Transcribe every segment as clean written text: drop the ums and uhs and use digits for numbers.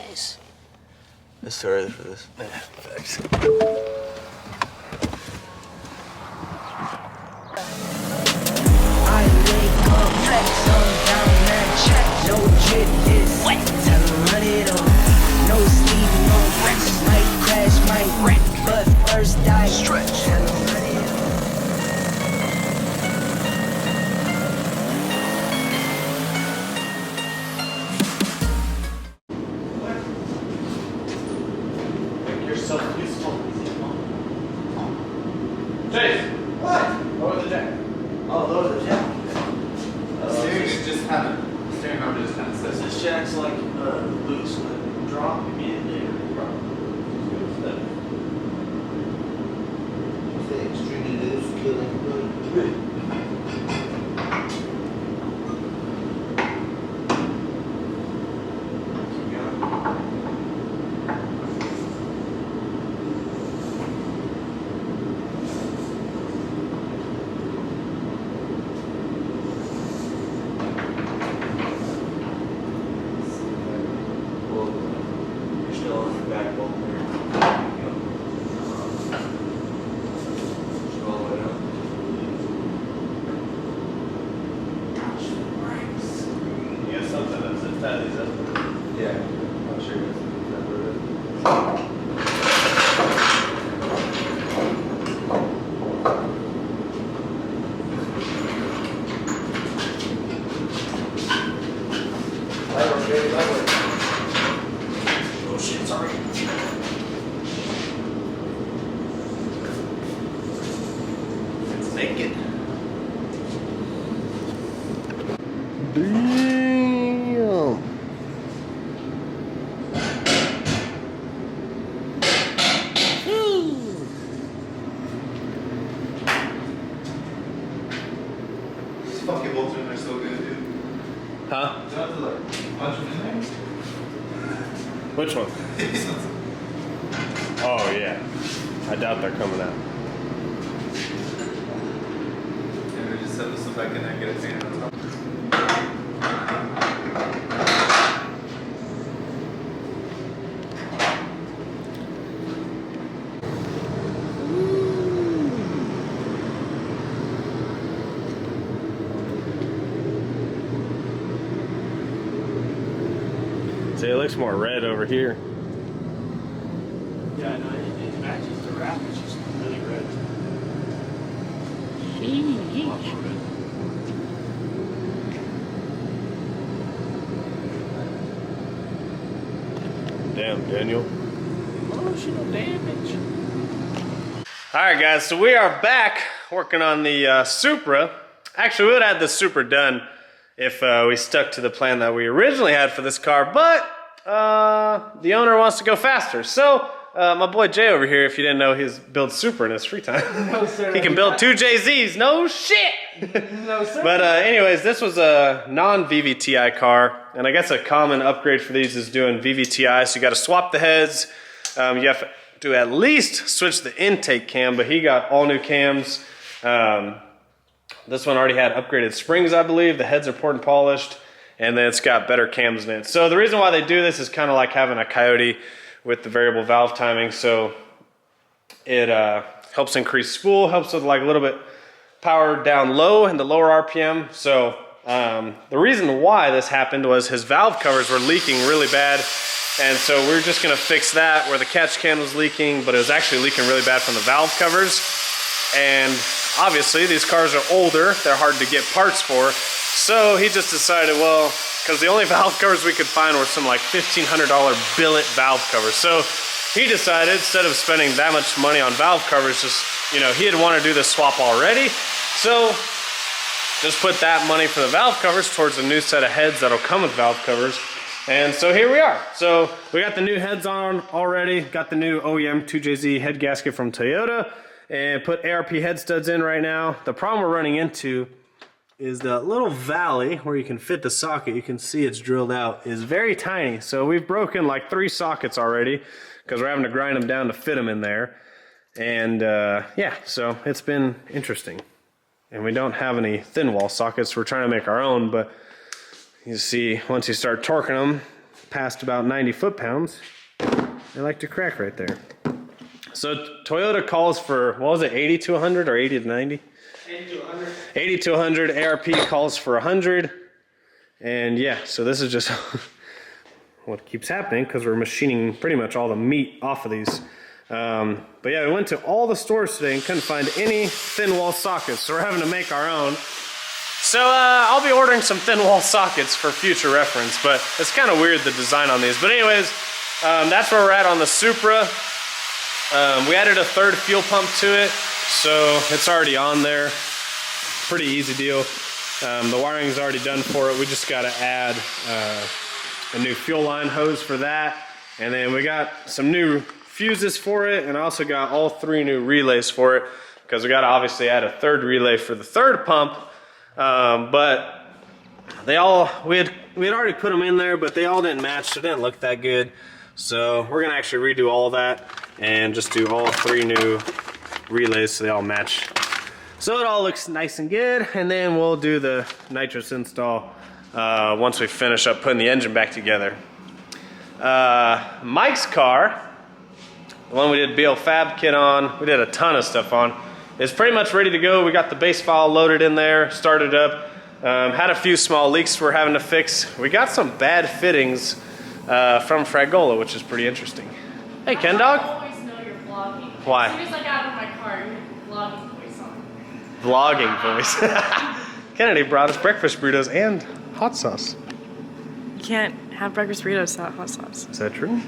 Nice. It's too early for this. Yeah, thanks. I lay complex on down that check. No jit is wet. Tell 'em run it on. No sleep, no rest. Might crash, might wreck. But first I stretch. Tell 'em run it on. Make yourself useful. Chase! What? Lower the jack. Oh, lower the jack. Steering is just kind of, steering arm just kind of sits. This jack's like loose, but drop immediately. Extremely loose, killing. Yeah, I'm sure it's Oh shit, sorry. It's naked. Damn. These fucking bolts in there so good, dude. Huh? Do you have to like punch them in there? Which one? Oh yeah. I doubt they're coming out. And we just set this one back in there and get it painted on top. See, it looks more red over here. Yeah, no, it matches the wrap. It's just really red. A lot more red. Damn, Daniel. Emotional damage. All right, guys, so we are back working on the Supra. Actually, we would have had the Supra done if we stuck to the plan that we originally had for this car, but the owner wants to go faster. So my boy Jay over here, if you didn't know, he builds Supra in his free time. No, sir. He can build 2 JZs, no shit! No, sir. But anyways, this was a non-VVTi car, and I guess a common upgrade for these is doing VVTi, so you gotta swap the heads. You have to at least switch the intake cam, but he got all new cams. This one already had upgraded springs, I believe. The heads are poured and polished, and then it's got better cams in it. So the reason why they do this is kind of like having a Coyote with the variable valve timing. So it helps increase spool, helps with like a little bit power down low and the lower RPM. So the reason why this happened was his valve covers were leaking really bad. And so we're just gonna fix that where the catch can was leaking, but it was actually leaking really bad from the valve covers. And obviously these cars are older, they're hard to get parts for. So he just decided, well, because the only valve covers we could find were some like $1,500 billet valve covers. So he decided, instead of spending that much money on valve covers, just, you know, he had wanted to do this swap already. So just put that money for the valve covers towards a new set of heads that'll come with valve covers. And so here we are. So we got the new heads on already, got the new OEM 2JZ head gasket from Toyota, and put ARP head studs in right now. The problem we're running into is the little valley where you can fit the socket. You can see it's drilled out, is very tiny. So we've broken like 3 sockets already because we're having to grind them down to fit them in there. And yeah, so it's been interesting. And we don't have any thin wall sockets. We're trying to make our own, but you see, once you start torquing them, past about 90 foot-pounds, they like to crack right there. So Toyota calls for, what was it, 80 to 100 or 80 to 90? 80 to 100. 80 to 100, ARP calls for 100. And yeah, so this is just what keeps happening because we're machining pretty much all the meat off of these. But yeah, we went to all the stores today and couldn't find any thin wall sockets, so we're having to make our own. So I'll be ordering some thin wall sockets for future reference, but it's kind of weird the design on these. But anyways, that's where we're at on the Supra. We added a third fuel pump to it, so it's already on there. Pretty easy deal. The wiring's already done for it. We just got to add a new fuel line hose for that. And then we got some new fuses for it, and I also got all 3 new relays for it because we got to obviously add a third relay for the third pump. But we had already put them in there, but they all didn't match, so it didn't look that good. So we're gonna actually redo all that and just do all 3 new relays so they all match. So it all looks nice and good, and then we'll do the nitrous install once we finish up putting the engine back together. Mike's car, the one we did BL Fab kit on, we did a ton of stuff on, is pretty much ready to go. We got the base file loaded in there, started up, had a few small leaks we're having to fix. We got some bad fittings from Fragola, which is pretty interesting. Hey, Ken Dog. I always know you're vlogging. Why? As soon as I got out of my car, your vlogging voice on. Vlogging voice. Kennedy brought us breakfast burritos and hot sauce. You can't have breakfast burritos without hot sauce. Is that true?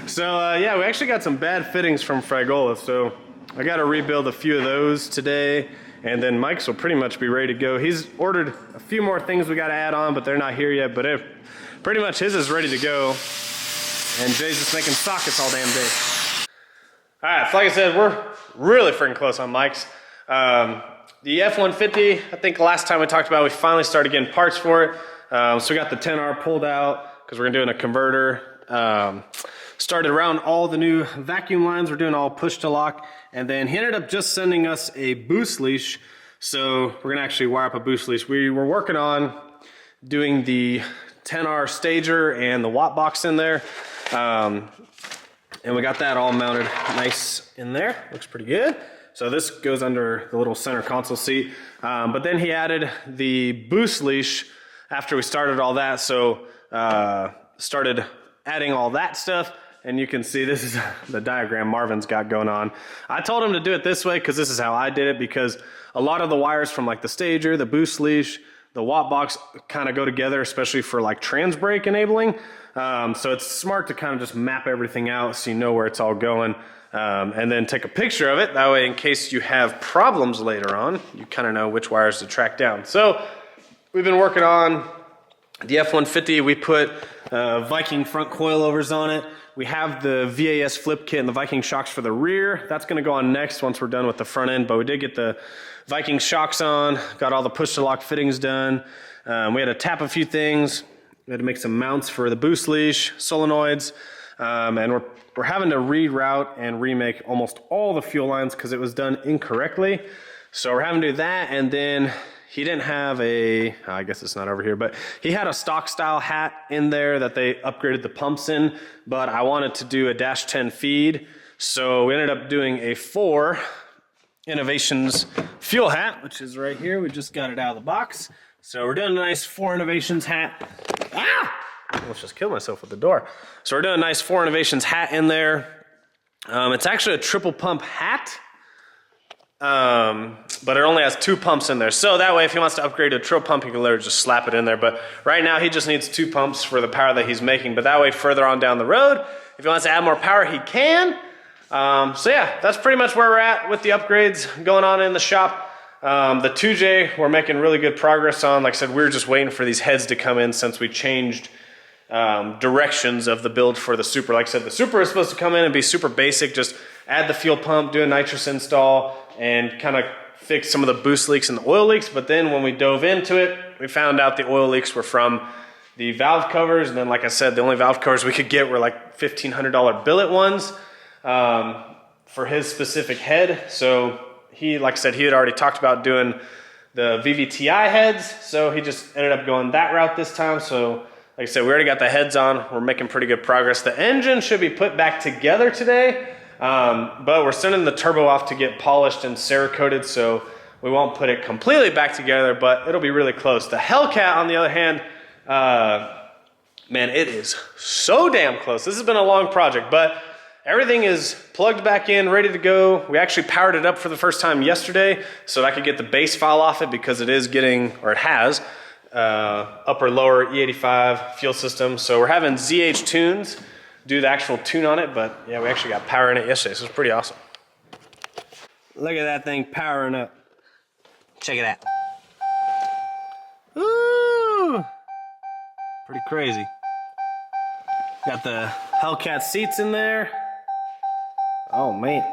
So yeah, we actually got some bad fittings from Fragola, so I got to rebuild a few of those today, and then Mike's will pretty much be ready to go. He's ordered a few more things we got to add on, but they're not here yet, but pretty much his is ready to go, and Jay's just making sockets all damn day. All right, so like I said, we're really freaking close on Mike's. The F-150, I think last time we talked about, we finally started getting parts for it. So we got the 10R pulled out because we're doing a converter. Started around all the new vacuum lines. We're doing all push to lock. And then he ended up just sending us a boost leash. So we're gonna actually wire up a boost leash. We were working on doing the 10R stager and the watt box in there. And we got that all mounted nice in there. Looks pretty good. So this goes under the little center console seat. But then he added the boost leash after we started all that. So started adding all that stuff. And you can see this is the diagram Marvin's got going on. I told him to do it this way because this is how I did it, because a lot of the wires from like the stager, the boost leash, the watt box kind of go together, especially for like trans brake enabling. So it's smart to kind of just map everything out so you know where it's all going. And then take a picture of it. That way, in case you have problems later on, you kind of know which wires to track down. So we've been working on the F-150. We put Viking front coilovers on it. We have the VAS flip kit and the Viking shocks for the rear. That's gonna go on next once we're done with the front end, but we did get the Viking shocks on, got all the push to lock fittings done. We had to tap a few things. We had to make some mounts for the boost leash, solenoids, and we're having to reroute and remake almost all the fuel lines because it was done incorrectly. So we're having to do that, and then he didn't have I guess it's not over here, but he had a stock style hat in there that they upgraded the pumps in, but I wanted to do a Dash 10 feed. So we ended up doing a 4 Innovations fuel hat, which is right here. We just got it out of the box. So we're doing a nice 4 Innovations hat. Ah! I almost just killed myself with the door. So we're doing a nice 4 Innovations hat in there. It's actually a triple pump hat. But it only has 2 pumps in there. So that way, if he wants to upgrade to a triple pump, he can literally just slap it in there. But right now, he just needs 2 pumps for the power that he's making. But that way, further on down the road, if he wants to add more power, he can. So yeah, that's pretty much where we're at with the upgrades going on in the shop. The 2J, we're making really good progress on. Like I said, we were just waiting for these heads to come in since we changed directions of the build for the Supra. Like I said, the Supra is supposed to come in and be super basic, just add the fuel pump, do a nitrous install, and kind of fix some of the boost leaks and the oil leaks. But then when we dove into it, we found out the oil leaks were from the valve covers. And then, like I said, the only valve covers we could get were like $1,500 billet ones for his specific head. So he, like I said, he had already talked about doing the VVTi heads. So he just ended up going that route this time. So Like I said, we already got the heads on. We're making pretty good progress. The engine should be put back together today, but we're sending the turbo off to get polished and Cerakoted, so we won't put it completely back together, but it'll be really close. The Hellcat, on the other hand, man, it is so damn close. This has been a long project, but everything is plugged back in, ready to go. We actually powered it up for the first time yesterday so that I could get the base file off it because it is getting, or it has, upper lower E85 fuel system. So we're having ZH Tunes do the actual tune on it, but yeah, we actually got power in it yesterday, so it's pretty awesome. Look at that thing powering up. Check it out. Ooh, pretty crazy. Got the Hellcat seats in there. Oh man.